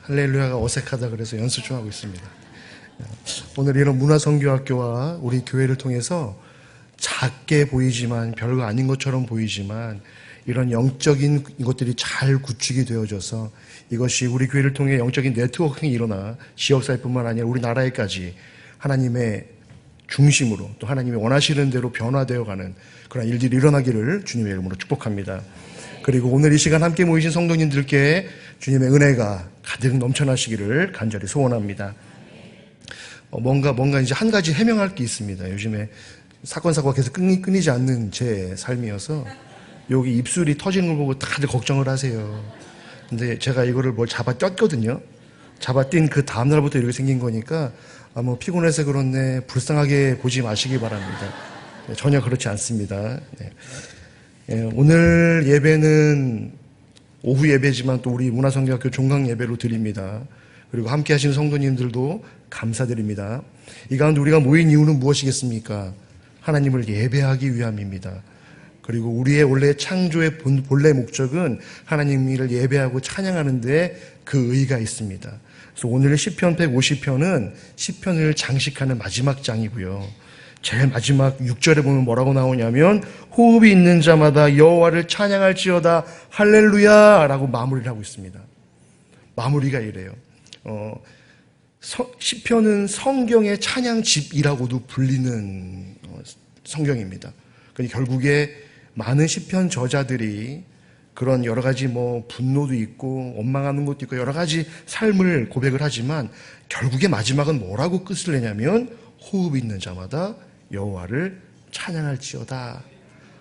할렐루야가 어색하다 그래서 연습 좀 하고 있습니다. 오늘 이런 문화선교학교와 우리 교회를 통해서 작게 보이지만 별거 아닌 것처럼 보이지만 이런 영적인 것들이 잘 구축이 되어져서 이것이 우리 교회를 통해 영적인 네트워킹이 일어나 지역사회뿐만 아니라 우리나라에까지 하나님의 중심으로 또 하나님이 원하시는 대로 변화되어가는 그런 일들이 일어나기를 주님의 이름으로 축복합니다. 그리고 오늘 이 시간 함께 모이신 성도님들께 주님의 은혜가 가득 넘쳐나시기를 간절히 소원합니다. 뭔가 이제 한 가지 해명할 게 있습니다. 요즘에 사건 사고가 계속 끊이지 않는 제 삶이어서 여기 입술이 터지는 걸 보고 다들 걱정을 하세요. 근데 제가 이거를 뭘 잡아 꼈거든요. 잡아 뛴 그 다음날부터 이렇게 생긴 거니까 피곤해서 그렇네 불쌍하게 보지 마시기 바랍니다. 전혀 그렇지 않습니다. 오늘 예배는 오후 예배지만 또 우리 문화선교학교 종강 예배로 드립니다. 그리고 함께 하시는 성도님들도 감사드립니다. 이 가운데 우리가 모인 이유는 무엇이겠습니까? 하나님을 예배하기 위함입니다. 그리고 우리의 원래 창조의 본래 목적은 하나님을 예배하고 찬양하는 데 그 의의가 있습니다. 그래서 오늘 시편 150편은 시편을 장식하는 마지막 장이고요. 제일 마지막 6절에 보면 뭐라고 나오냐면 호흡이 있는 자마다 여호와를 찬양할지어다 할렐루야 라고 마무리를 하고 있습니다. 마무리가 이래요. 시편은 성경의 찬양집이라고도 불리는 성경입니다. 그러니까 결국에 많은 시편 저자들이 그런 여러 가지 분노도 있고 원망하는 것도 있고 여러 가지 삶을 고백을 하지만 결국에 마지막은 뭐라고 끝을 내냐면 호흡이 있는 자마다 여호와를 찬양할지어다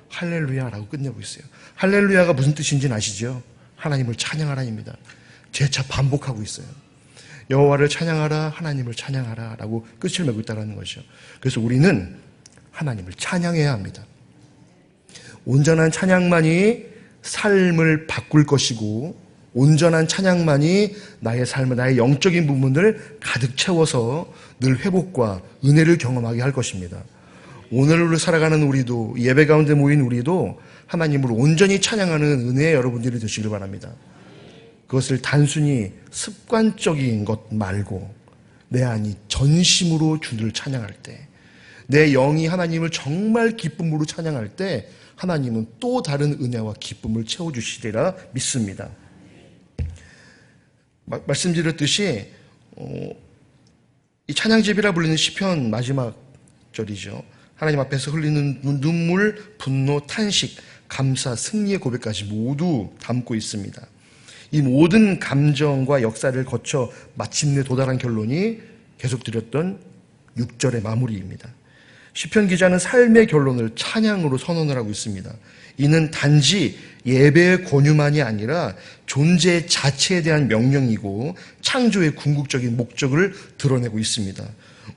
할렐루야라고 끝내고 있어요. 할렐루야가 무슨 뜻인지는 아시죠? 하나님을 찬양하라입니다. 재차 반복하고 있어요. 여호와를 찬양하라 하나님을 찬양하라 라고 끝을 맺고 있다는 거죠. 그래서 우리는 하나님을 찬양해야 합니다. 온전한 찬양만이 삶을 바꿀 것이고 온전한 찬양만이 나의 삶을 나의 영적인 부분을 가득 채워서 늘 회복과 은혜를 경험하게 할 것입니다. 오늘을 살아가는 우리도 예배 가운데 모인 우리도 하나님을 온전히 찬양하는 은혜의 여러분들이 되시길 바랍니다. 그것을 단순히 습관적인 것 말고 내 안이 전심으로 주를 찬양할 때 내 영이 하나님을 정말 기쁨으로 찬양할 때 하나님은 또 다른 은혜와 기쁨을 채워주시리라 믿습니다. 말씀드렸듯이 이 찬양집이라 불리는 시편 마지막 절이죠. 하나님 앞에서 흘리는 눈물, 분노, 탄식, 감사, 승리의 고백까지 모두 담고 있습니다. 이 모든 감정과 역사를 거쳐 마침내 도달한 결론이 계속 드렸던 6절의 마무리입니다. 시편 기자는 삶의 결론을 찬양으로 선언을 하고 있습니다. 이는 단지 예배의 권유만이 아니라 존재 자체에 대한 명령이고 창조의 궁극적인 목적을 드러내고 있습니다.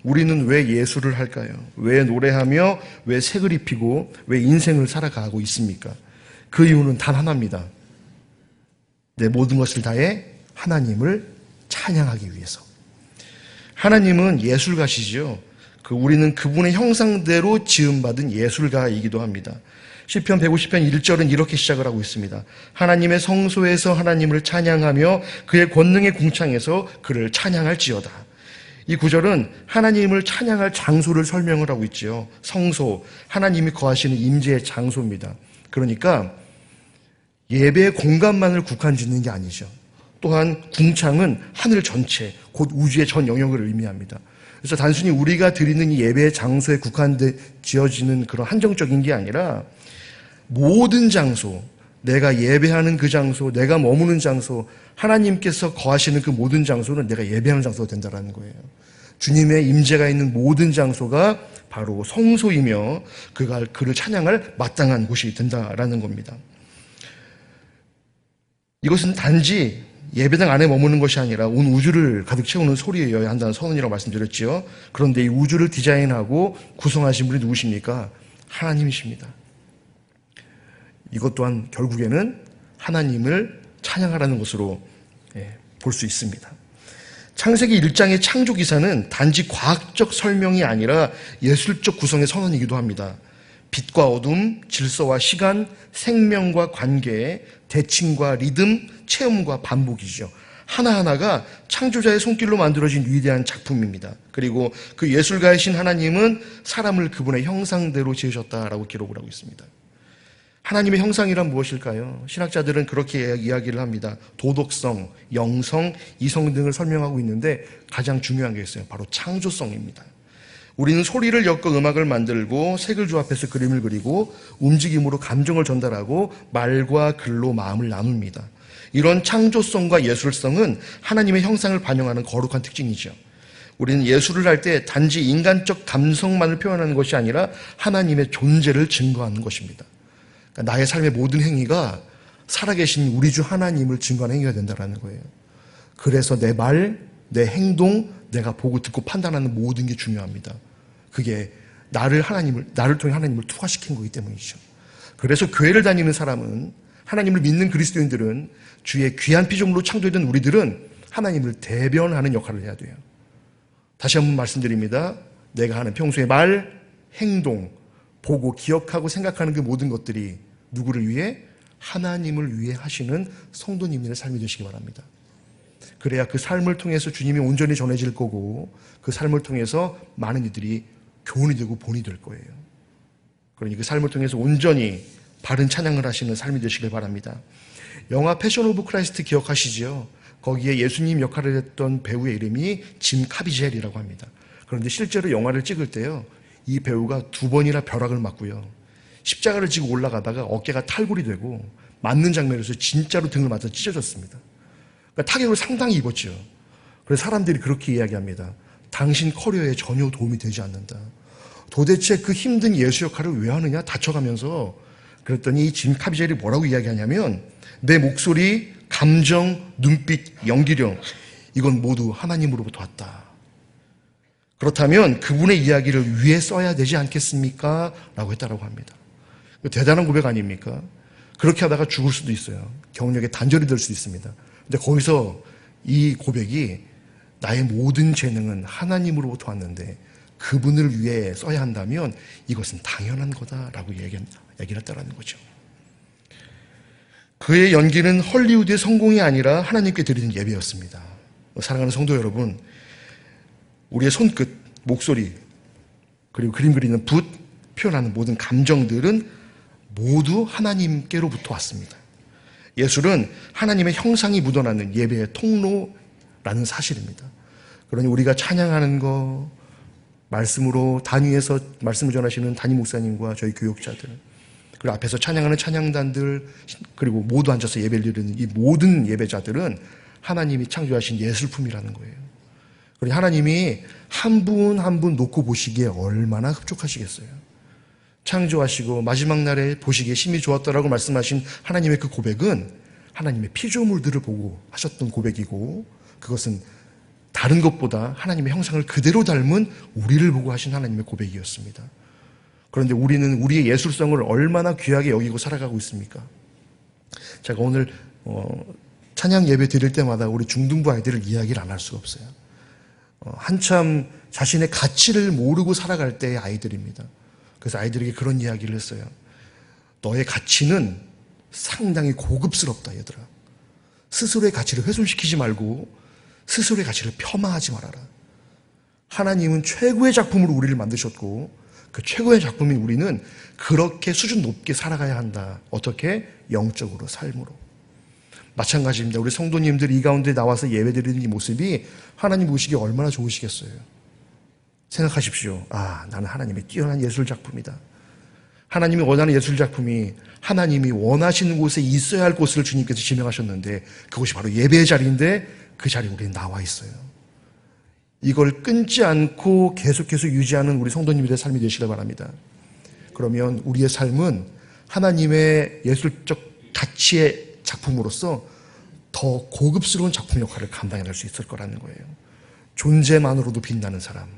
우리는 왜 예술을 할까요? 왜 노래하며 왜 색을 입히고 왜 인생을 살아가고 있습니까? 그 이유는 단 하나입니다. 내 모든 것을 다해 하나님을 찬양하기 위해서. 하나님은 예술가시죠. 우리는 그분의 형상대로 지음받은 예술가이기도 합니다. 시편 150편 1절은 이렇게 시작을 하고 있습니다. 하나님의 성소에서 하나님을 찬양하며 그의 권능의 궁창에서 그를 찬양할지어다. 이 구절은 하나님을 찬양할 장소를 설명을 하고 있지요. 성소, 하나님이 거하시는 임재의 장소입니다. 그러니까 예배의 공간만을 국한 짓는 게 아니죠. 또한 궁창은 하늘 전체, 곧 우주의 전 영역을 의미합니다. 그래서 단순히 우리가 드리는 이 예배의 장소에 지어지는 그런 한정적인 게 아니라 모든 장소, 내가 예배하는 그 장소, 내가 머무는 장소, 하나님께서 거하시는 그 모든 장소는 내가 예배하는 장소가 된다는 거예요. 주님의 임재가 있는 모든 장소가 바로 성소이며 그를 찬양할 마땅한 곳이 된다라는 겁니다. 이것은 단지 예배당 안에 머무는 것이 아니라 온 우주를 가득 채우는 소리여야 한다는 선언이라고 말씀드렸지요. 그런데 이 우주를 디자인하고 구성하신 분이 누구십니까? 하나님이십니다. 이것 또한 결국에는 하나님을 찬양하라는 것으로 볼 수 있습니다. 창세기 1장의 창조기사는 단지 과학적 설명이 아니라 예술적 구성의 선언이기도 합니다. 빛과 어둠, 질서와 시간, 생명과 관계, 대칭과 리듬, 체험과 반복이죠. 하나하나가 창조자의 손길로 만들어진 위대한 작품입니다. 그리고 그 예술가이신 하나님은 사람을 그분의 형상대로 지으셨다라고 기록을 하고 있습니다. 하나님의 형상이란 무엇일까요? 신학자들은 그렇게 이야기를 합니다. 도덕성, 영성, 이성 등을 설명하고 있는데 가장 중요한 게 있어요. 바로 창조성입니다. 우리는 소리를 엮어 음악을 만들고 색을 조합해서 그림을 그리고 움직임으로 감정을 전달하고 말과 글로 마음을 나눕니다. 이런 창조성과 예술성은 하나님의 형상을 반영하는 거룩한 특징이죠. 우리는 예술을 할 때 단지 인간적 감성만을 표현하는 것이 아니라 하나님의 존재를 증거하는 것입니다. 그러니까 나의 삶의 모든 행위가 살아계신 우리 주 하나님을 증거하는 행위가 된다는 거예요. 그래서 내 말, 내 행동, 내가 보고 듣고 판단하는 모든 게 중요합니다. 그게 나를 통해 하나님을 투과시킨 거기 때문이죠. 그래서 교회를 다니는 사람은, 하나님을 믿는 그리스도인들은, 주의 귀한 피조물로 창조된 우리들은 하나님을 대변하는 역할을 해야 돼요. 다시 한번 말씀드립니다. 내가 하는 평소의 말, 행동, 보고 기억하고 생각하는 그 모든 것들이 누구를 위해? 하나님을 위해 하시는 성도님들의 삶이 되시기 바랍니다. 그래야 그 삶을 통해서 주님이 온전히 전해질 거고, 그 삶을 통해서 많은 이들이 교훈이 되고 본이 될 거예요. 그러니 그 삶을 통해서 온전히 바른 찬양을 하시는 삶이 되시길 바랍니다. 영화 패션 오브 크라이스트 기억하시죠? 거기에 예수님 역할을 했던 배우의 이름이 짐 카비젤이라고 합니다. 그런데 실제로 영화를 찍을 때요, 이 배우가 2번이나 벼락을 맞고요, 십자가를 지고 올라가다가 어깨가 탈골이 되고 맞는 장면에서 진짜로 등을 맞아 찢어졌습니다. 그러니까 타격을 상당히 입었죠. 그래서 사람들이 그렇게 이야기합니다. 당신 커리어에 전혀 도움이 되지 않는다. 도대체 그 힘든 예수 역할을 왜 하느냐? 다쳐가면서. 그랬더니 이 짐 카비젤이 뭐라고 이야기하냐면, 내 목소리, 감정, 눈빛, 연기력, 이건 모두 하나님으로부터 왔다. 그렇다면 그분의 이야기를 위해 써야 되지 않겠습니까? 라고 했다라고 합니다. 대단한 고백 아닙니까? 그렇게 하다가 죽을 수도 있어요. 경력에 단절이 될 수도 있습니다. 근데 거기서 이 고백이, 나의 모든 재능은 하나님으로부터 왔는데 그분을 위해 써야 한다면 이것은 당연한 거다라고 얘기를 했다라는 거죠. 그의 연기는 헐리우드의 성공이 아니라 하나님께 드리는 예배였습니다. 사랑하는 성도 여러분, 우리의 손끝, 목소리, 그리고 그림 그리는 붓, 표현하는 모든 감정들은 모두 하나님께로부터 왔습니다. 예술은 하나님의 형상이 묻어나는 예배의 통로라는 사실입니다. 그러니 우리가 찬양하는 거, 말씀으로 단위에서 말씀을 전하시는 담임 목사님과 저희 교육자들, 그리고 앞에서 찬양하는 찬양단들, 그리고 모두 앉아서 예배를 드리는 이 모든 예배자들은 하나님이 창조하신 예술품이라는 거예요. 그러니 하나님이 한 분 한 분 놓고 보시기에 얼마나 흡족하시겠어요. 창조하시고 마지막 날에 보시기에 심히 좋았다라고 말씀하신 하나님의 그 고백은 하나님의 피조물들을 보고 하셨던 고백이고, 그것은 다른 것보다 하나님의 형상을 그대로 닮은 우리를 보고 하신 하나님의 고백이었습니다. 그런데 우리는 우리의 예술성을 얼마나 귀하게 여기고 살아가고 있습니까? 제가 오늘 찬양 예배 드릴 때마다 우리 중등부 아이들을 이야기를 안 할 수가 없어요. 한참 자신의 가치를 모르고 살아갈 때의 아이들입니다. 그래서 아이들에게 그런 이야기를 했어요. 너의 가치는 상당히 고급스럽다, 얘들아. 스스로의 가치를 훼손시키지 말고 스스로의 가치를 폄하하지 말아라. 하나님은 최고의 작품으로 우리를 만드셨고, 그 최고의 작품인 우리는 그렇게 수준 높게 살아가야 한다. 어떻게? 영적으로, 삶으로. 마찬가지입니다. 우리 성도님들이 이 가운데 나와서 예배드리는 이 모습이 하나님 보시기에 얼마나 좋으시겠어요. 생각하십시오. 나는 하나님의 뛰어난 예술작품이다. 하나님이 원하는 예술작품이 하나님이 원하시는 곳에 있어야 할 곳을 주님께서 지명하셨는데, 그곳이 바로 예배의 자리인데 그 자리에 우리는 나와 있어요. 이걸 끊지 않고 계속해서 유지하는 우리 성도님들의 삶이 되시길 바랍니다. 그러면 우리의 삶은 하나님의 예술적 가치의 작품으로서 더 고급스러운 작품 역할을 감당해낼 수 있을 거라는 거예요. 존재만으로도 빛나는 사람,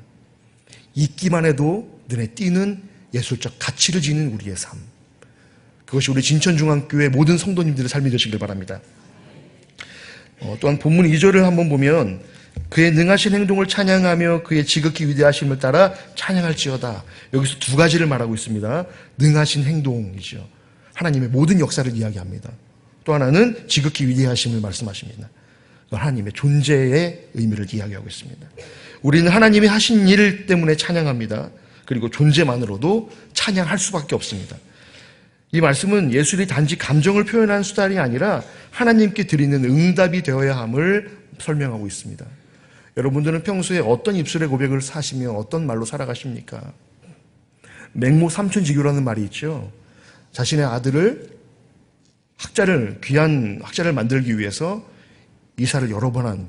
있기만 해도 눈에 띄는 예술적 가치를 지닌 우리의 삶, 그것이 우리 진천중앙교회 모든 성도님들의 삶이 되시길 바랍니다. 또한 본문 2절을 한번 보면, 그의 능하신 행동을 찬양하며 그의 지극히 위대하심을 따라 찬양할지어다. 여기서 두 가지를 말하고 있습니다. 능하신 행동이죠. 하나님의 모든 역사를 이야기합니다. 또 하나는 지극히 위대하심을 말씀하십니다. 하나님의 존재의 의미를 이야기하고 있습니다. 우리는 하나님이 하신 일 때문에 찬양합니다. 그리고 존재만으로도 찬양할 수밖에 없습니다. 이 말씀은 예술이 단지 감정을 표현하는 수단이 아니라 하나님께 드리는 응답이 되어야 함을 설명하고 있습니다. 여러분들은 평소에 어떤 입술의 고백을 사시며 어떤 말로 살아가십니까? 맹모 삼천지교라는 말이 있죠. 자신의 아들을 귀한 학자를 만들기 위해서 이사를 여러 번 한.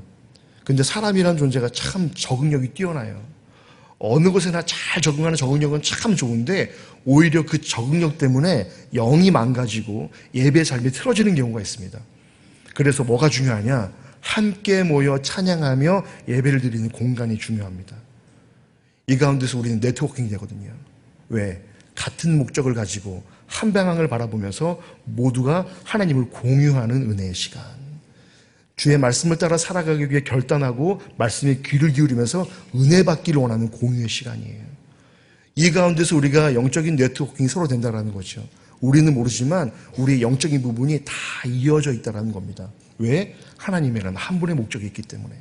근데 사람이란 존재가 참 적응력이 뛰어나요. 어느 곳에나 잘 적응하는 적응력은 참 좋은데 오히려 그 적응력 때문에 영이 망가지고 예배 삶이 틀어지는 경우가 있습니다. 그래서 뭐가 중요하냐? 함께 모여 찬양하며 예배를 드리는 공간이 중요합니다. 이 가운데서 우리는 네트워킹이 되거든요. 왜? 같은 목적을 가지고 한 방향을 바라보면서 모두가 하나님을 공유하는 은혜의 시간. 주의 말씀을 따라 살아가기 위해 결단하고 말씀에 귀를 기울이면서 은혜 받기를 원하는 공유의 시간이에요. 이 가운데서 우리가 영적인 네트워킹이 서로 된다는 거죠. 우리는 모르지만 우리의 영적인 부분이 다 이어져 있다는 겁니다. 왜? 하나님이라는 한 분의 목적이 있기 때문에.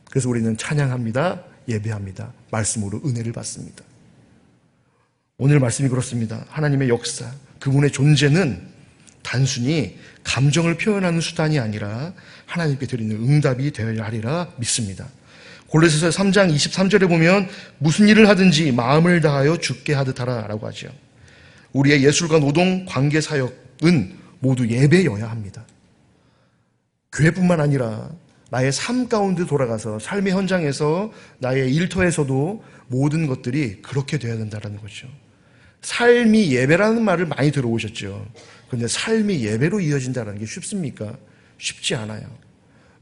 그래서 우리는 찬양합니다. 예배합니다. 말씀으로 은혜를 받습니다. 오늘 말씀이 그렇습니다. 하나님의 역사, 그분의 존재는 단순히 감정을 표현하는 수단이 아니라 하나님께 드리는 응답이 되어야 하리라 믿습니다. 골로새서 3장 23절에 보면 무슨 일을 하든지 마음을 다하여 주께 하듯 하라 라고 하죠. 우리의 예술과 노동, 관계 사역은 모두 예배여야 합니다. 교회뿐만 아니라 나의 삶 가운데 돌아가서 삶의 현장에서 나의 일터에서도 모든 것들이 그렇게 되어야 된다는 거죠. 삶이 예배라는 말을 많이 들어오셨죠. 그런데 삶이 예배로 이어진다는 게 쉽습니까? 쉽지 않아요.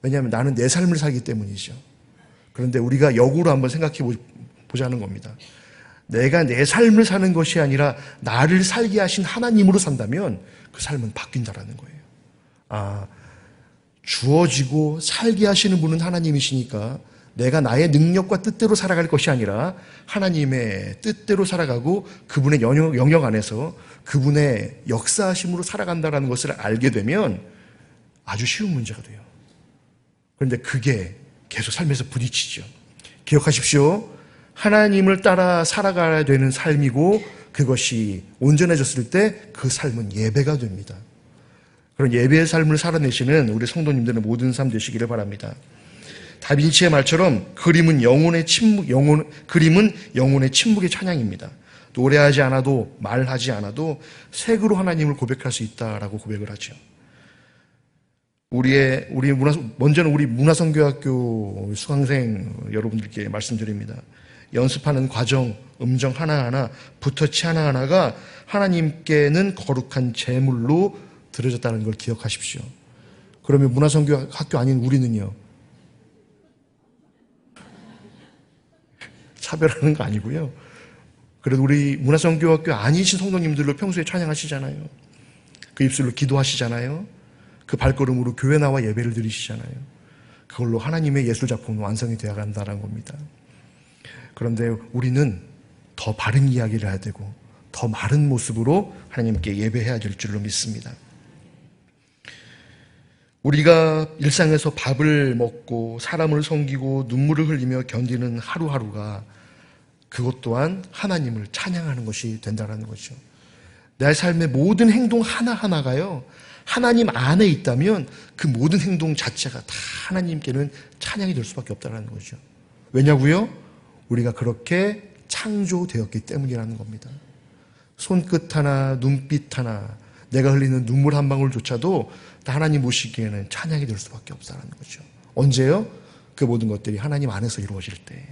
왜냐하면 나는 내 삶을 살기 때문이죠. 그런데 우리가 역으로 한번 생각해 보자는 겁니다. 내가 내 삶을 사는 것이 아니라 나를 살게 하신 하나님으로 산다면 그 삶은 바뀐다라는 거예요. 주어지고 살게 하시는 분은 하나님이시니까 내가 나의 능력과 뜻대로 살아갈 것이 아니라 하나님의 뜻대로 살아가고 그분의 영역 안에서 그분의 역사하심으로 살아간다는 것을 알게 되면 아주 쉬운 문제가 돼요. 그런데 그게 계속 삶에서 부딪히죠. 기억하십시오. 하나님을 따라 살아가야 되는 삶이고 그것이 온전해졌을 때 그 삶은 예배가 됩니다. 그런 예배의 삶을 살아내시는 우리 성도님들의 모든 삶 되시기를 바랍니다. 다빈치의 말처럼 그림은 영혼의 침묵의 찬양입니다. 노래하지 않아도 말하지 않아도 색으로 하나님을 고백할 수 있다라고 고백을 하죠. 먼저는 우리 문화선교학교 수강생 여러분들께 말씀드립니다. 연습하는 과정, 음정 하나하나, 붓터치 하나하나가 하나님께는 거룩한 제물로 드려졌다는 걸 기억하십시오. 그러면 문화선교학교 아닌 우리는요? 차별하는 거 아니고요. 그래도 우리 문화선교학교 아니신 성도님들로 평소에 찬양하시잖아요. 그 입술로 기도하시잖아요. 그 발걸음으로 교회 나와 예배를 드리시잖아요. 그걸로 하나님의 예술작품은 완성이 되어 간다는 겁니다. 그런데 우리는 더 바른 이야기를 해야 되고 더 바른 모습으로 하나님께 예배해야 될 줄로 믿습니다. 우리가 일상에서 밥을 먹고 사람을 섬기고 눈물을 흘리며 견디는 하루하루가 그것 또한 하나님을 찬양하는 것이 된다는 거죠. 내 삶의 모든 행동 하나하나가요, 하나님 안에 있다면 그 모든 행동 자체가 다 하나님께는 찬양이 될 수밖에 없다는 거죠. 왜냐고요? 우리가 그렇게 창조되었기 때문이라는 겁니다. 손끝 하나, 눈빛 하나, 내가 흘리는 눈물 한 방울조차도 다 하나님 보시기에는 찬양이 될 수밖에 없다는 거죠. 언제요? 그 모든 것들이 하나님 안에서 이루어질 때.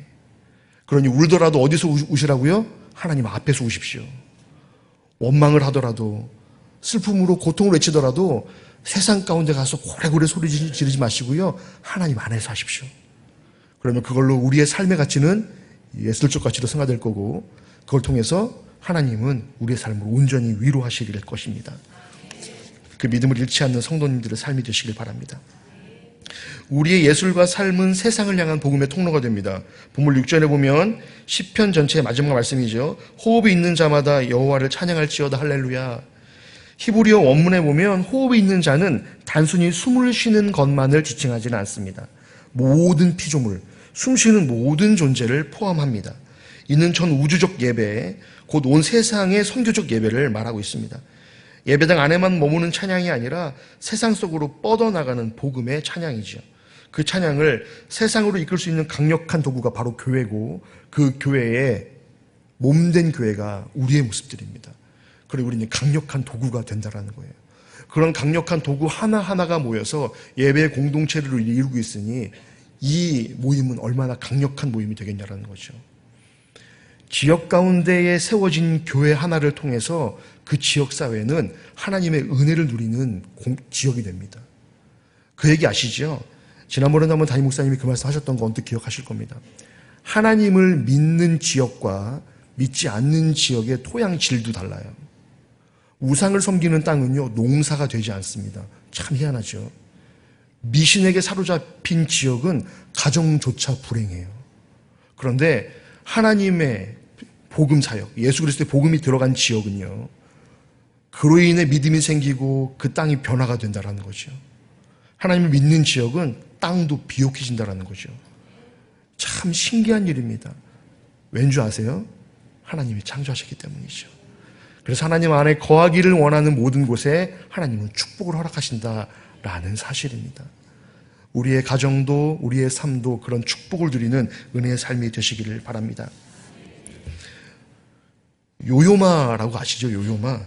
그러니 울더라도 어디서 우시라고요? 하나님 앞에서 우십시오. 원망을 하더라도 슬픔으로 고통을 외치더라도 세상 가운데 가서 고래고래 소리 지르지 마시고요. 하나님 안에서 하십시오. 그러면 그걸로 우리의 삶의 가치는 예술적 가치로 승화될 거고 그걸 통해서 하나님은 우리의 삶을 온전히 위로하시길 것입니다. 그 믿음을 잃지 않는 성도님들의 삶이 되시길 바랍니다. 우리의 예술과 삶은 세상을 향한 복음의 통로가 됩니다. 본문 6절에 보면 시편 전체의 마지막 말씀이죠. 호흡이 있는 자마다 여호와를 찬양할지어다 할렐루야. 히브리어 원문에 보면 호흡이 있는 자는 단순히 숨을 쉬는 것만을 지칭하지는 않습니다. 모든 피조물, 숨쉬는 모든 존재를 포함합니다. 이는 전 우주적 예배, 곧 온 세상의 선교적 예배를 말하고 있습니다. 예배당 안에만 머무는 찬양이 아니라 세상 속으로 뻗어나가는 복음의 찬양이죠. 그 찬양을 세상으로 이끌 수 있는 강력한 도구가 바로 교회고, 그 교회에 몸된 교회가 우리의 모습들입니다. 그리고 우리는 강력한 도구가 된다는 거예요. 그런 강력한 도구 하나하나가 모여서 예배의 공동체를 이루고 있으니 이 모임은 얼마나 강력한 모임이 되겠냐라는 거죠. 지역 가운데에 세워진 교회 하나를 통해서 그 지역 사회는 하나님의 은혜를 누리는 지역이 됩니다. 그 얘기 아시죠? 지난번에 한번 담임 목사님이 그 말씀 하셨던 거 언뜻 기억하실 겁니다. 하나님을 믿는 지역과 믿지 않는 지역의 토양 질도 달라요. 우상을 섬기는 땅은요, 농사가 되지 않습니다. 참 희한하죠. 미신에게 사로잡힌 지역은 가정조차 불행해요. 그런데 하나님의 복음 사역, 예수 그리스도의 복음이 들어간 지역은요, 그로 인해 믿음이 생기고 그 땅이 변화가 된다는 거죠. 하나님을 믿는 지역은 땅도 비옥해진다는 거죠. 참 신기한 일입니다. 왠 줄 아세요? 하나님이 창조하셨기 때문이죠. 그래서 하나님 안에 거하기를 원하는 모든 곳에 하나님은 축복을 허락하신다라는 사실입니다. 우리의 가정도 우리의 삶도 그런 축복을 누리는 은혜의 삶이 되시기를 바랍니다. 요요마라고 아시죠? 요요마.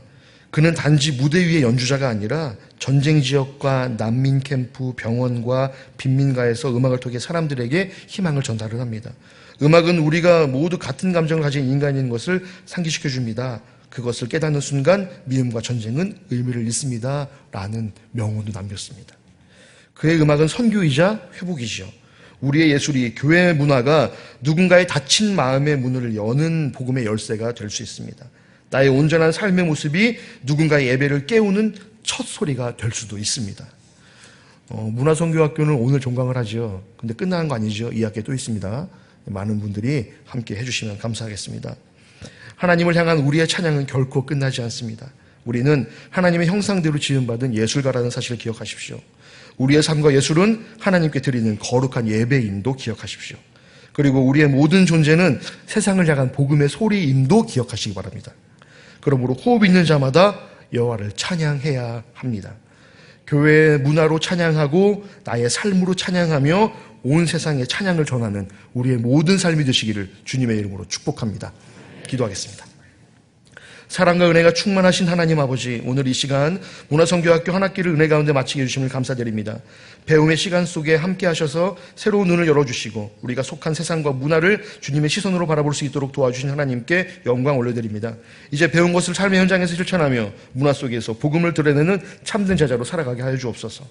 그는 단지 무대 위의 연주자가 아니라 전쟁 지역과 난민 캠프, 병원과 빈민가에서 음악을 통해 사람들에게 희망을 전달을 합니다. 음악은 우리가 모두 같은 감정을 가진 인간인 것을 상기시켜 줍니다. 그것을 깨닫는 순간 미움과 전쟁은 의미를 잃습니다. 라는 명언도 남겼습니다. 그의 음악은 선교이자 회복이죠. 우리의 예술이, 교회 문화가 누군가의 닫힌 마음의 문을 여는 복음의 열쇠가 될 수 있습니다. 나의 온전한 삶의 모습이 누군가의 예배를 깨우는 첫 소리가 될 수도 있습니다. 문화선교학교는 오늘 종강을 하죠. 근데 끝나는 거 아니죠. 2학기 또 있습니다. 많은 분들이 함께 해주시면 감사하겠습니다. 하나님을 향한 우리의 찬양은 결코 끝나지 않습니다. 우리는 하나님의 형상대로 지음받은 예술가라는 사실을 기억하십시오. 우리의 삶과 예술은 하나님께 드리는 거룩한 예배임도 기억하십시오. 그리고 우리의 모든 존재는 세상을 향한 복음의 소리임도 기억하시기 바랍니다. 그러므로 호흡 있는 자마다 여호와를 찬양해야 합니다. 교회의 문화로 찬양하고 나의 삶으로 찬양하며 온 세상에 찬양을 전하는 우리의 모든 삶이 되시기를 주님의 이름으로 축복합니다. 기도하겠습니다. 사랑과 은혜가 충만하신 하나님 아버지, 오늘 이 시간 문화선교학교 한 학기를 은혜 가운데 마치게 해주심을 감사드립니다. 배움의 시간 속에 함께 하셔서 새로운 눈을 열어주시고 우리가 속한 세상과 문화를 주님의 시선으로 바라볼 수 있도록 도와주신 하나님께 영광 올려드립니다. 이제 배운 것을 삶의 현장에서 실천하며 문화 속에서 복음을 드러내는 참된 제자로 살아가게 하여 주옵소서.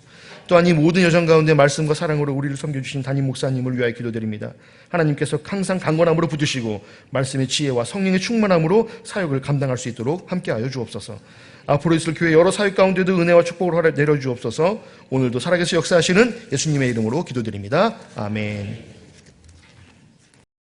또한 이 모든 여정 가운데 말씀과 사랑으로 우리를 섬겨주신 담임 목사님을 위하여 기도드립니다. 하나님께서 항상 강건함으로 붙드시고 말씀의 지혜와 성령의 충만함으로 사역을 감당할 수 있도록 함께하여 주옵소서. 앞으로 있을 교회 여러 사역 가운데도 은혜와 축복을 내려주옵소서. 오늘도 살아계셔 역사하시는 예수님의 이름으로 기도드립니다. 아멘.